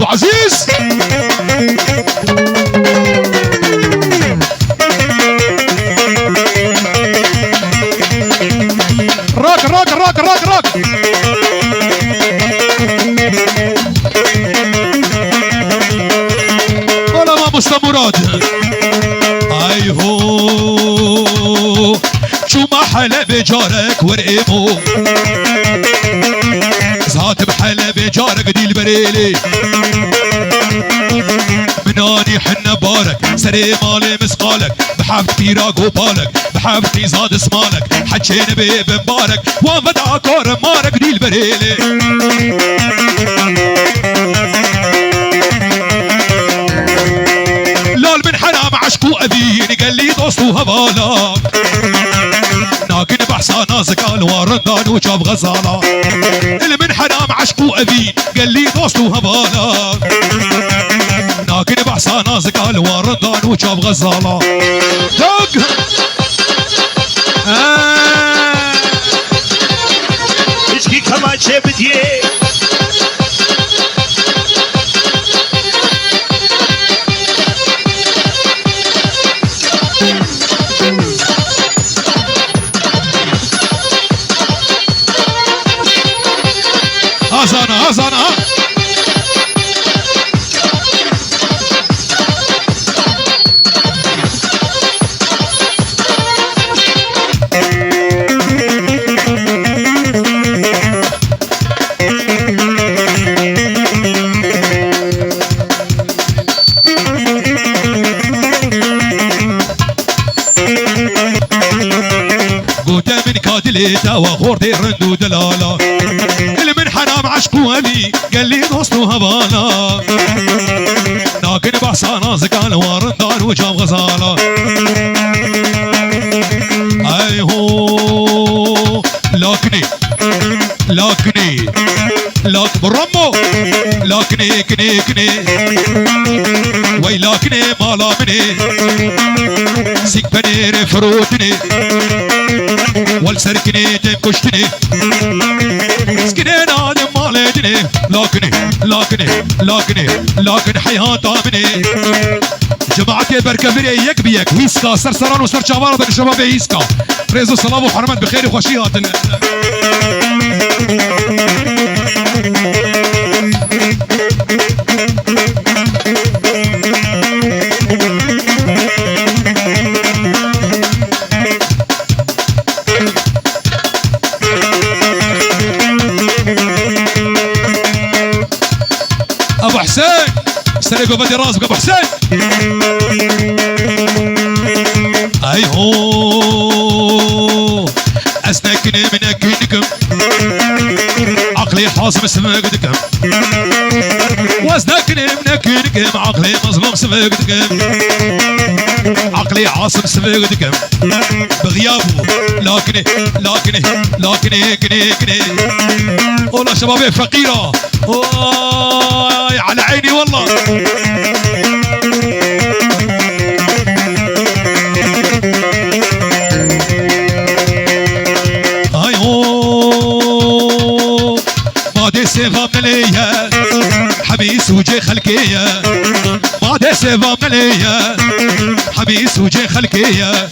ابو عزيز راك راك راك راك راك ولا ما مصطفى مراد اي هو شو ما حلا بجارك ورقمو زات بحلا بجارك دي البريلي مناني حنا بارك سري مالي مسقالك بحبتي راقو بالك بحبتي زاد اسمالك حجين بيب مبارك وانفدا كور مارك دي البريلي لول من حرام عشقو أبيني قال لي دوستو هبالا ناقن بحصا ناس قال ورندان وجاب غزالة اللي من حرام عشقو أبين قال لي دوستو هبالا ناقن بحصا ناس قال ورندان وجاب غزالة دق اشكي كمان شبديه أزانا أزانا قوتا من كادليتا وغوردي رندو دلالا اللي من حرام عشقو أبي قال لي دوستو هبانا ناقن بحصا ناس قال ورندان وجاب غزالة اي هو لكني لكني لك برمو لكني كني كني وي لكني مالا مني سيك بنير فروتني والسركني تنكشتني سكني نادم مالدني لكني لكني لكني لكن حياة طامني جماعتي بركبري يك بيك هيسكا سرسران وسر شعبارة دك الشباب هيسكا ريزو السلام وحرمت بخير وخشيات ابو حسين سرقوا بدي راسك ابو حسين اي هو اسنكني من اكيدكم عقلي حاصم سمقدكم واسنكني من اكيدكم عقلي مظلوم سمقدكم عقلي عاصم سمقدكم بغيابه لكني لكني لكني كني كني والله شبابي فقيره على عيني والله هاي هو ما دي سيفا مليا حبيس وجي خلقية ما دي سيفا مليا حبيس وجي خلقية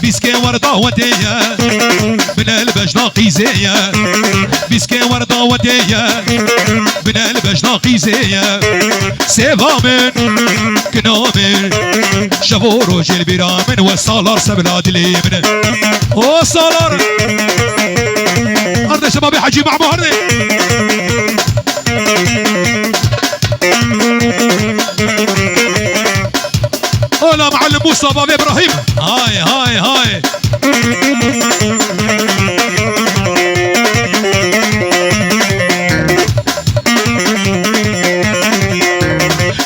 بيسكي وردة ودية من البجناقي زية بيسكي وردة ودية من البجناقي زية سيفا من كنامن شفور وجي البرامن والصالر سبلاد اليمن والصالر أرض شبابي حجي مع مهرني هلا معلم موسى بابي ابراهيم هاي هاي هاي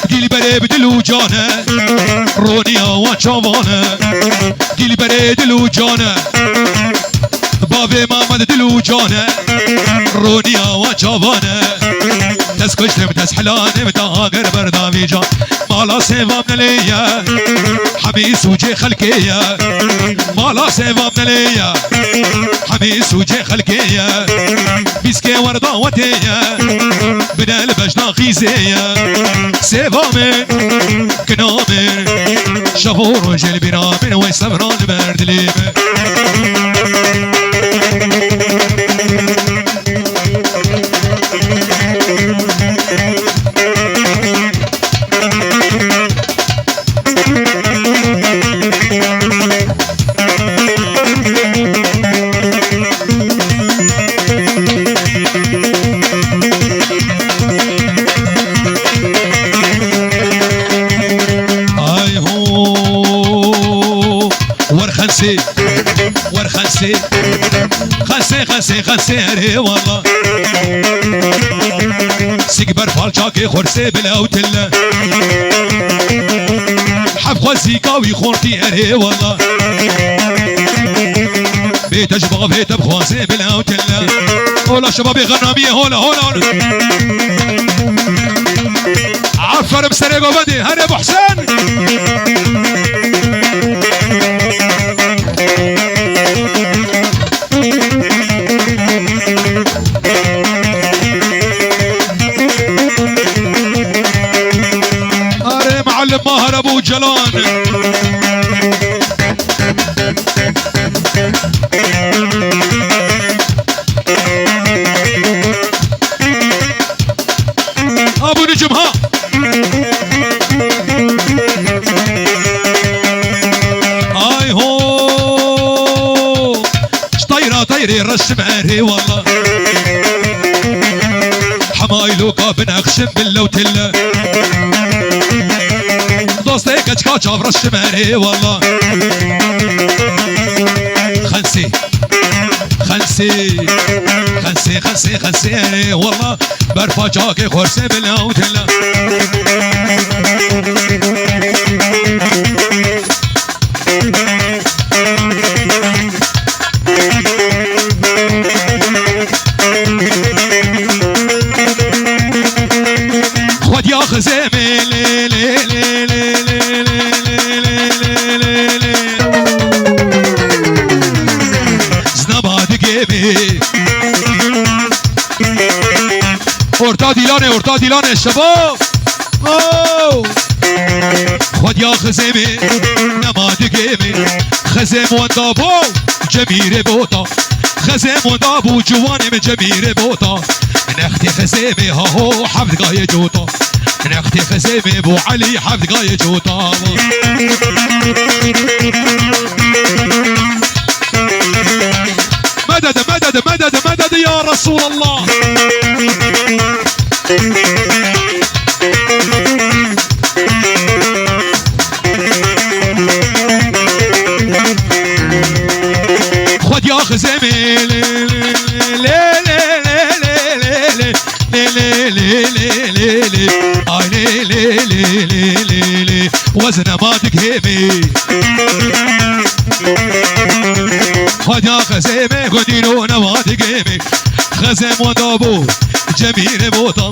ديلي بري بدلو جانا رونيا وشافانا ديلي بري دلو جانا بابي ماما دلو جانا رونيا وشافانا كشت متسحلان متاقر بردافيجا مالا سيفا من ليا حميس وجي خلقية مالا سيفا من ليا حميس وجي خلقية بيسكي وردا وتيا من البجنا خيزية سيفا من كنامن شغور وجل برامن ويسمران بردليم ورخنسي خنسي هري والله سيكبر فالشاكي خورسي بلاوتلا حف خوزيكا ويخورتي هري والله بيت اجبغ بيت بخوازي بلاوتلا هولا شبابي غنامية هولا عفر بسريقو بدي هري ابو حسين معلم ماهر ابو جلان ابو نجم ها هاي هو طيري رش ماري والله حمايلوكا بنخشم باللوتله دوستي كتكا شاف رش ماري والله خنسي والله برفا جاكي خورسي بالهوتلا خد يا خزيمي ارتا ديلانه شباب خد يا خزيمي نمادقيمي خزيم وندابو جمير بوتا خزيم وندابو جواني من جمير بوتا من اختي خزيمي هاهو حفظ قاية جوتا من اختي خزيمي ابو علي حفظ قاية جوتا مدد يا رسول الله خد يا خزيمي وزن ما تكهمي خد يا خزيمي قدينونا ما تكهمي خزيم ودابو جميل بوطن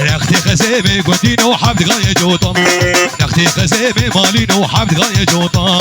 نختي خزيمي قدينو حفظ غاية جوطن نختي خزيمي مالينو حفظ غاية جوطن